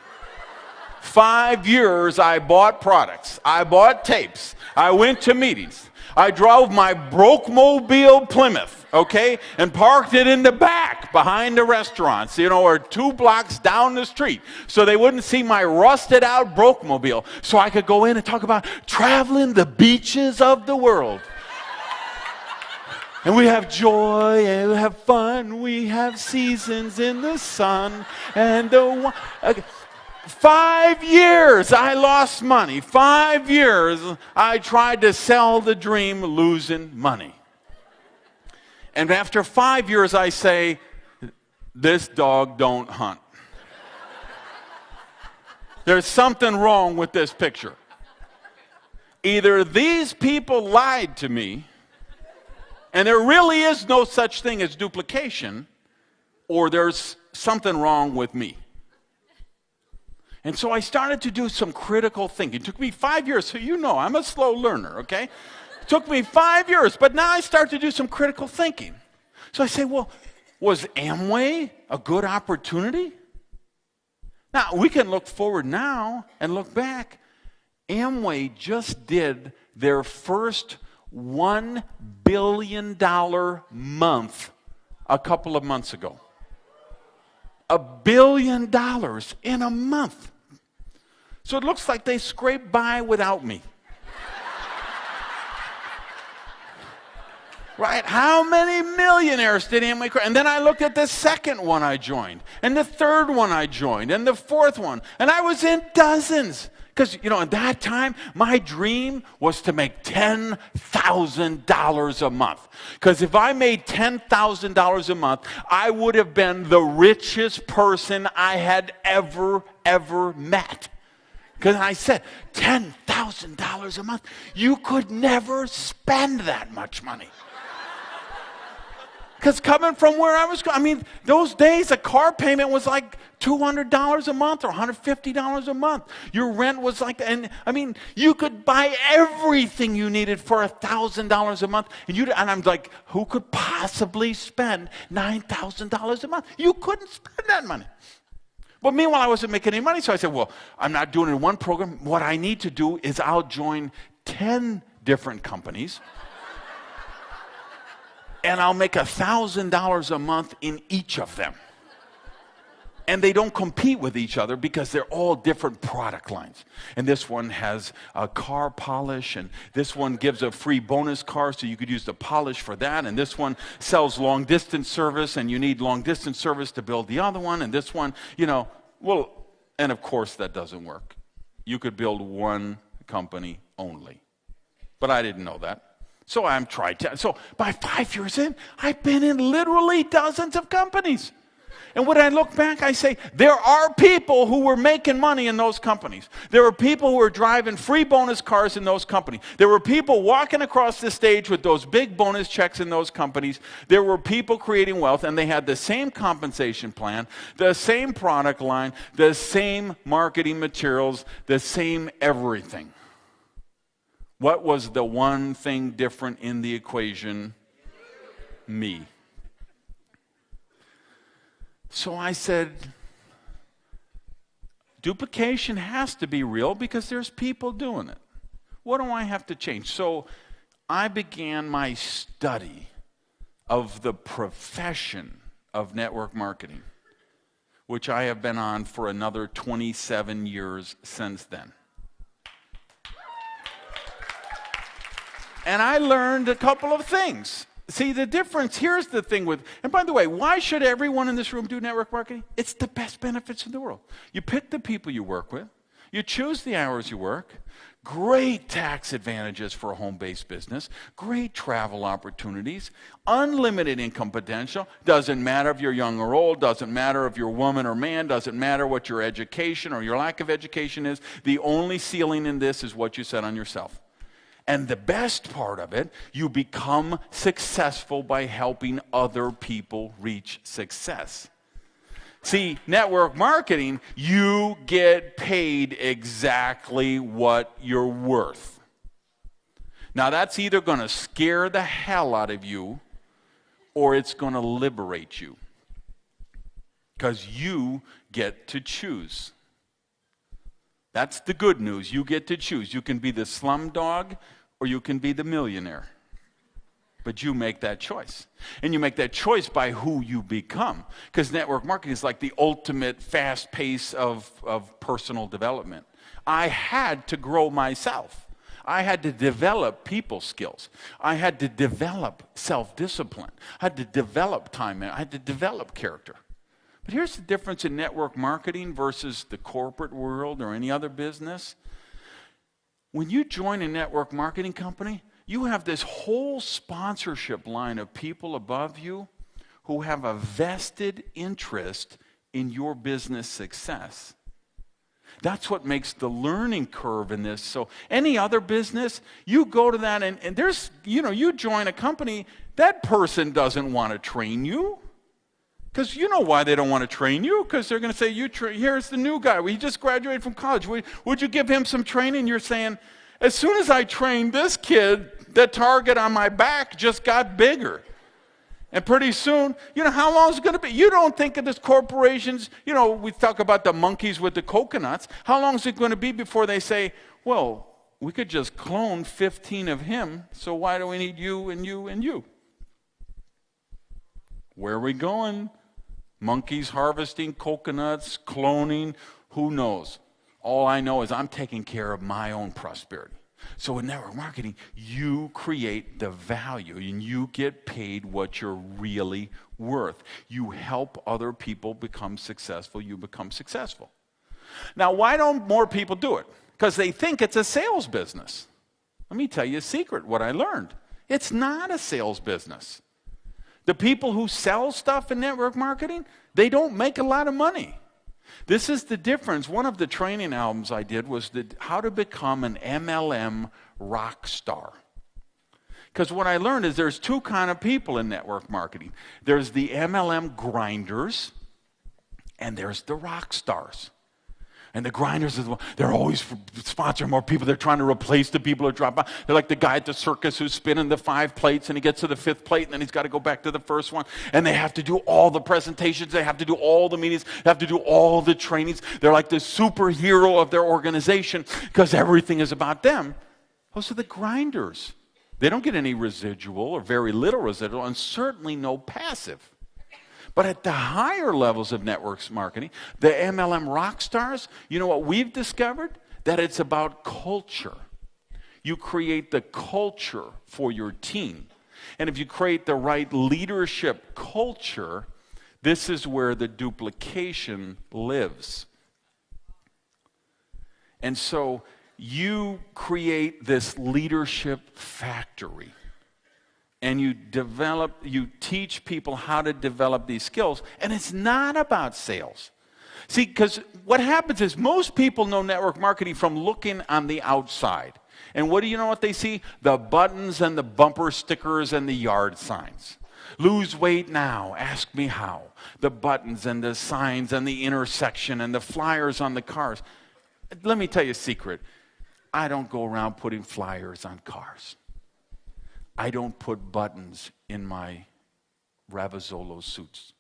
5 years I bought products. I bought tapes. I went to meetings. I drove my broke-mobile Plymouth, okay, and parked it in the back behind the restaurants, or 2 blocks down the street, so they wouldn't see my rusted-out broke-mobile, so I could go in and talk about traveling the beaches of the world. And we have joy, and we have fun, we have seasons in the sun, and the... 5 years I lost money. 5 years I tried to sell the dream losing money. And after 5 years I say, this dog don't hunt. There's something wrong with this picture. Either these people lied to me, and there really is no such thing as duplication, or there's something wrong with me. And so I started to do some critical thinking. It took me 5 years, so you know I'm a slow learner, okay? It took me 5 years, but now I start to do some critical thinking. So I say, well, was Amway a good opportunity? Now, we can look forward now and look back. Amway just did their first $1 billion month a couple of months ago. $1 billion in a month. So it looks like they scraped by without me. Right? How many millionaires did Amway create? And then I looked at the second one I joined, and the third one I joined, and the fourth one. And I was in dozens. Because, you know, at that time, my dream was to make $10,000 a month. Because if I made $10,000 a month, I would have been the richest person I had ever met. Because I said, $10,000 a month, you could never spend that much money. Because coming from where I was, I mean, those days a car payment was like $200 a month or $150 a month. Your rent was like, and I mean, you could buy everything you needed for $1,000 a month. And I'm like, who could possibly spend $9,000 a month? You couldn't spend that money. But meanwhile, I wasn't making any money, so I said, well, I'm not doing it in one program. What I need to do is I'll join 10 different companies. And I'll make $1,000 a month in each of them. And they don't compete with each other because they're all different product lines. And this one has a car polish, and this one gives a free bonus car so you could use the polish for that. And this one sells long distance service, and you need long distance service to build the other one. And this one, you know, well, and of course that doesn't work. You could build one company only. But I didn't know that. So I'm tried to. So by 5 years in, I've been in literally dozens of companies. And when I look back, I say, there are people who were making money in those companies. There were people who were driving free bonus cars in those companies. There were people walking across the stage with those big bonus checks in those companies. There were people creating wealth, and they had the same compensation plan, the same product line, the same marketing materials, the same everything. What was the one thing different in the equation? Me. So I said, duplication has to be real because there's people doing it. What do I have to change? So I began my study of the profession of network marketing, which I have been on for another 27 years since then. And I learned a couple of things. See, the difference, here's the thing with, and by the way, why should everyone in this room do network marketing? It's the best benefits in the world. You pick the people you work with, you choose the hours you work, great tax advantages for a home-based business, great travel opportunities, unlimited income potential, doesn't matter if you're young or old, doesn't matter if you're woman or man, doesn't matter what your education or your lack of education is, the only ceiling in this is what you set on yourself. And the best part of it, you become successful by helping other people reach success. See, network marketing, you get paid exactly what you're worth. Now, that's either going to scare the hell out of you or it's going to liberate you. Because you get to choose. That's the good news. You get to choose. You can be the slumdog or you can be the millionaire. But you make that choice. And you make that choice by who you become. Because network marketing is like the ultimate fast pace of personal development. I had to grow myself. I had to develop people skills. I had to develop self-discipline. I had to develop time. I had to develop character. But here's the difference in network marketing versus the corporate world or any other business. When you join a network marketing company, you have this whole sponsorship line of people above you who have a vested interest in your business success. That's what makes the learning curve in this. So any other business, you go to that and there's, you join a company, that person doesn't want to train you. Because you know why they don't want to train you? Because they're going to say, here's the new guy. He just graduated from college. Would you give him some training? You're saying, as soon as I trained this kid, the target on my back just got bigger. And pretty soon, how long is it going to be? You don't think of this corporations, we talk about the monkeys with the coconuts. How long is it going to be before they say, well, we could just clone 15 of him, so why do we need you and you and you? Where are we going? Monkeys harvesting coconuts, cloning, who knows? All I know is I'm taking care of my own prosperity. So in network marketing, you create the value and you get paid what you're really worth. You help other people become successful, you become successful. Now, why don't more people do it? Because they think it's a sales business. Let me tell you a secret, what I learned. It's not a sales business. The people who sell stuff in network marketing, they don't make a lot of money. This is the difference. One of the training albums I did was how to become an MLM rock star. Because what I learned is there's two kind of people in network marketing. There's the MLM grinders, and there's the rock stars. And the grinders, they're always sponsoring more people. They're trying to replace the people who drop out. They're like the guy at the circus who's spinning the 5 plates, and he gets to the 5th plate, and then he's got to go back to the first one. And they have to do all the presentations. They have to do all the meetings. They have to do all the trainings. They're like the superhero of their organization because everything is about them. Those are the grinders. They don't get any residual or very little residual, and certainly no passive. But at the higher levels of networks marketing, the MLM rock stars, you know what we've discovered? That it's about culture. You create the culture for your team. And if you create the right leadership culture, this is where the duplication lives. And so you create this leadership factory. And you teach people how to develop these skills. And it's not about sales. See, because what happens is most people know network marketing from looking on the outside. And what do you know what they see? The buttons and the bumper stickers and the yard signs. Lose weight now, ask me how. The buttons and the signs and the intersection and the flyers on the cars. Let me tell you a secret. I don't go around putting flyers on cars. I don't put buttons in my Ravazzolo suits.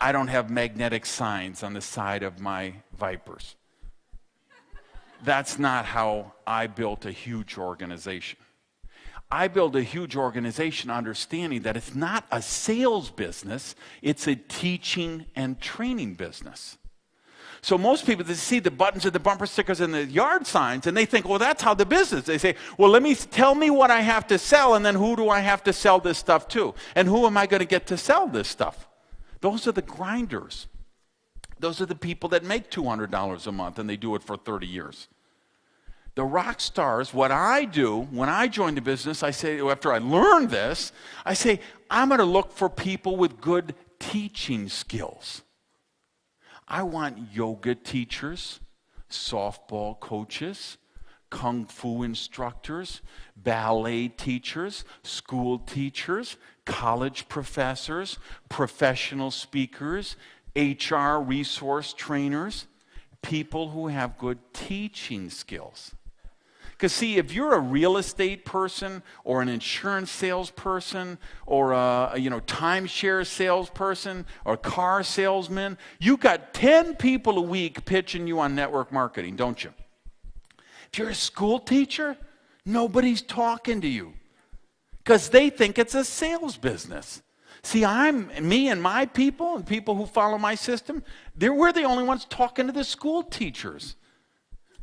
I don't have magnetic signs on the side of my Vipers. That's not how I built a huge organization. I built a huge organization understanding that it's not a sales business, it's a teaching and training business. So most people, they see the buttons and the bumper stickers and the yard signs, and they think, well, that's how the business. They say, well, tell me what I have to sell, and then who do I have to sell this stuff to? And who am I going to get to sell this stuff? Those are the grinders. Those are the people that make $200 a month, and they do it for 30 years. The rock stars, what I do when I join the business, I say, after I learn this, I say, I'm going to look for people with good teaching skills. I want yoga teachers, softball coaches, kung fu instructors, ballet teachers, school teachers, college professors, professional speakers, HR resource trainers, people who have good teaching skills. Because see, if you're a real estate person or an insurance salesperson or a timeshare salesperson or a car salesman, you got 10 people a week pitching you on network marketing, don't you? If you're a school teacher, nobody's talking to you because they think it's a sales business. See, me and my people and people who follow my system, we're the only ones talking to the school teachers.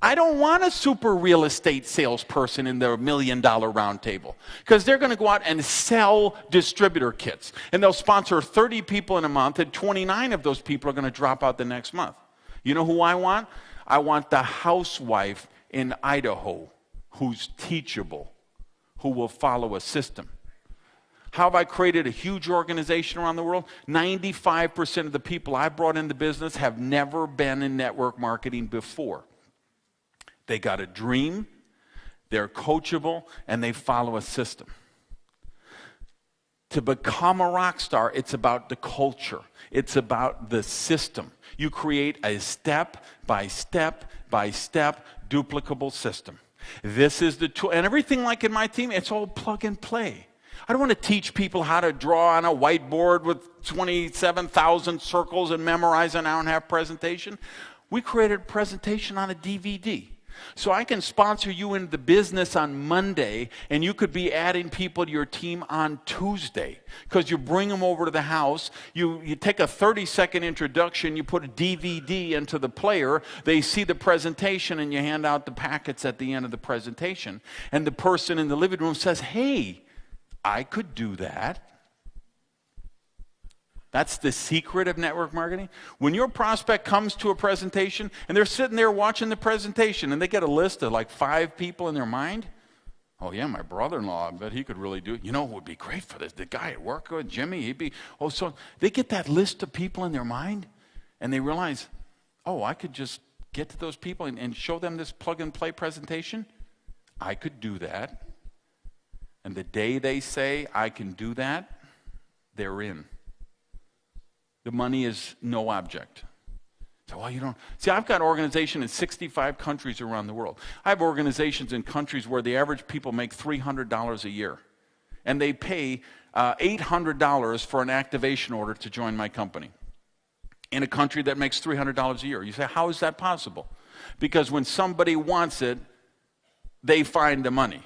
I don't want a super real estate salesperson in their $1 million round table because they're going to go out and sell distributor kits. And they'll sponsor 30 people in a month, and 29 of those people are going to drop out the next month. You know who I want? I want the housewife in Idaho who's teachable, who will follow a system. How have I created a huge organization around the world? 95% of the people I brought into business have never been in network marketing before. They got a dream, they're coachable, and they follow a system. To become a rock star, it's about the culture. It's about the system. You create a step-by-step, duplicable system. This is the tool. And everything like in my team, it's all plug and play. I don't want to teach people how to draw on a whiteboard with 27,000 circles and memorize an hour and a half presentation. We created a presentation on a DVD. So I can sponsor you into the business on Monday, and you could be adding people to your team on Tuesday. Because you bring them over to the house, you take a 30-second introduction, you put a DVD into the player, they see the presentation, and you hand out the packets at the end of the presentation. And the person in the living room says, hey, I could do that. That's the secret of network marketing. When your prospect comes to a presentation and they're sitting there watching the presentation and they get a list of like 5 people in their mind. Oh yeah, my brother-in-law, I bet he could really do it. You know who would be great for this? The guy at work, Jimmy, he'd be, oh, so they get that list of people in their mind and they realize, oh, I could just get to those people and show them this plug-and-play presentation. I could do that. And the day they say, I can do that, they're in. The money is no object. So, well, you don't. See, I've got organizations in 65 countries around the world. I have organizations in countries where the average people make $300 a year. And they pay $800 for an activation order to join my company. In a country that makes $300 a year. You say, how is that possible? Because when somebody wants it, they find the money.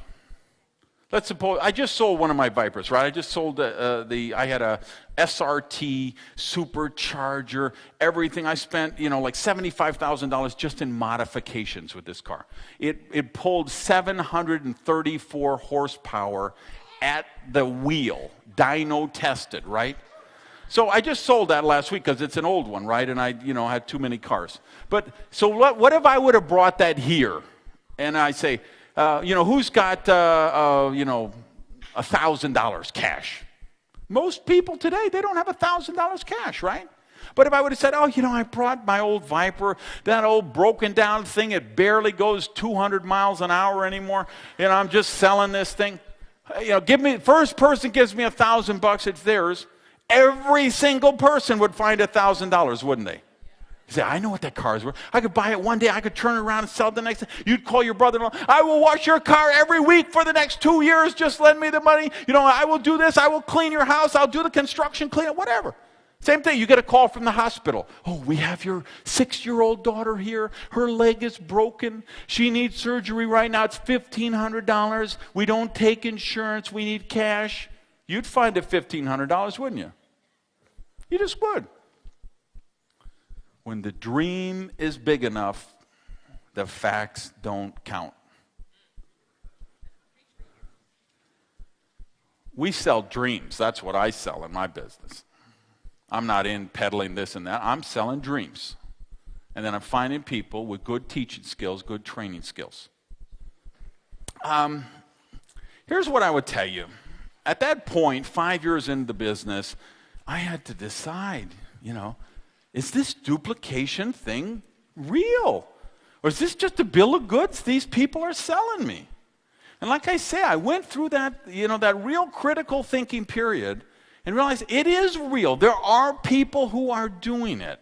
Let's suppose, I just sold one of my Vipers, right? I just sold I had a SRT, supercharger, everything. I spent, like $75,000 just in modifications with this car. It pulled 734 horsepower at the wheel, dyno tested, right? So I just sold that last week because it's an old one, right? And I, had too many cars. But, so what if I would have brought that here? And I say, who's got, $1,000 cash? Most people today, they don't have $1,000 cash, right? But if I would have said, I brought my old Viper, that old broken down thing, it barely goes 200 miles an hour anymore. I'm just selling this thing. First person gives me $1,000, it's theirs. Every single person would find $1,000, wouldn't they? You say, I know what that car is worth. I could buy it one day. I could turn it around and sell it the next day. You'd call your brother-in-law. I will wash your car every week for the next 2 years. Just lend me the money. I will do this. I will clean your house. I'll do the construction, clean it, whatever. Same thing. You get a call from the hospital. Oh, we have your 6-year-old daughter here. Her leg is broken. She needs surgery right now. It's $1,500. We don't take insurance. We need cash. You'd find it $1,500, wouldn't you? You just would. When the dream is big enough, the facts don't count. We sell dreams. That's what I sell in my business. I'm not in peddling this and that. I'm selling dreams. And then I'm finding people with good teaching skills, good training skills. Here's what I would tell you. At that point, 5 years into the business, I had to decide, is this duplication thing real? Or is this just a bill of goods these people are selling me? And like I say, I went through that, that real critical thinking period and realized it is real. There are people who are doing it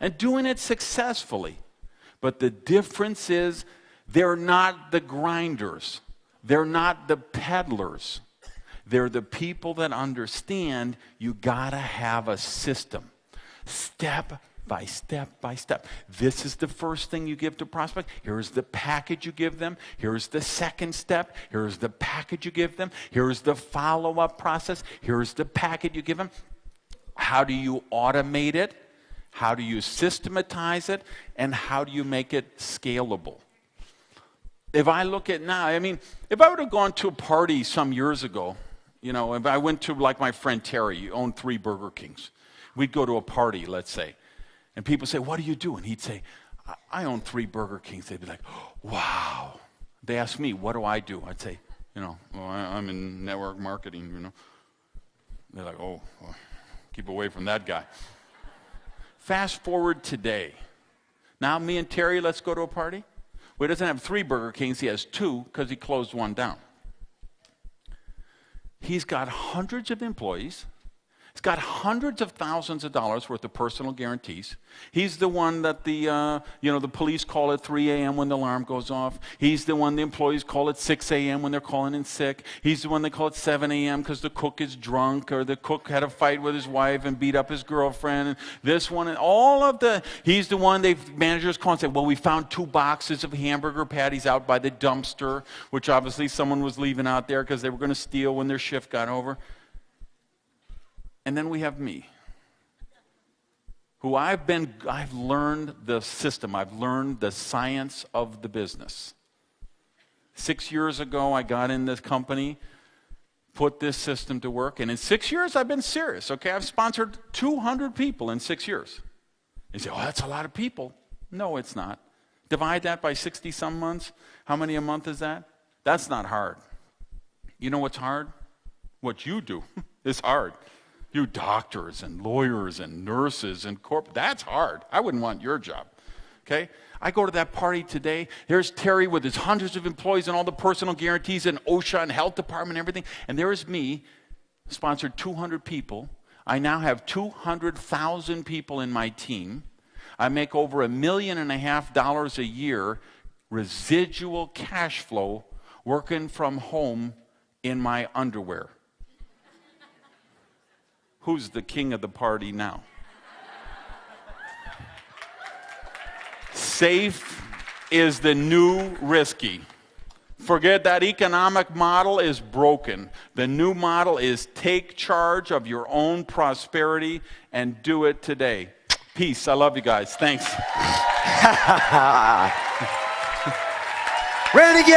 and doing it successfully. But the difference is they're not the grinders. They're not the peddlers. They're the people that understand you gotta have a system. Step by step by step. This is the first thing you give to prospect. Here's the package you give them. Here's the second step. Here's the package you give them. Here's the follow-up process. Here's the package you give them. How do you automate it? How do you systematize it? And how do you make it scalable? If I look at now, if I would have gone to a party some years ago, if I went to, like my friend Terry, he owned 3 Burger Kings. We'd go to a party, let's say, and people say, what do you do? And he'd say, I own 3 Burger Kings. They'd be like, wow. They ask me, what do I do? I'd say, I'm in network marketing, They're like, oh, keep away from that guy. Fast forward today. Now me and Terry, let's go to a party. Well, he doesn't have 3 Burger Kings, he has 2 because he closed one down. He's got hundreds of employees. He's got hundreds of thousands of dollars worth of personal guarantees. He's the one that the police call at 3 a.m. when the alarm goes off. He's the one the employees call at 6 a.m. when they're calling in sick. He's the one they call at 7 a.m. because the cook is drunk, or the cook had a fight with his wife and beat up his girlfriend. And this one, and he's the one managers call and say, well, we found 2 boxes of hamburger patties out by the dumpster, which obviously someone was leaving out there because they were going to steal when their shift got over. And then we have me, who I've learned the system. I've learned the science of the business. 6 years ago, I got in this company, put this system to work, and in 6 years, I've been serious, okay? I've sponsored 200 people in 6 years. You say, oh, that's a lot of people. No, it's not. Divide that by 60-some months. How many a month is that? That's not hard. You know what's hard? What you do is hard. You doctors and lawyers and nurses and that's hard. I wouldn't want your job, okay? I go to that party today. There's Terry with his hundreds of employees and all the personal guarantees and OSHA and health department and everything. And there's me, sponsored 200 people. I now have 200,000 people in my team. I make over $1.5 million a year residual cash flow working from home in my underwear. Who's the king of the party now? Safe is the new risky. Forget that economic model is broken. The new model is take charge of your own prosperity and do it today. Peace. I love you guys. Thanks. Renegade!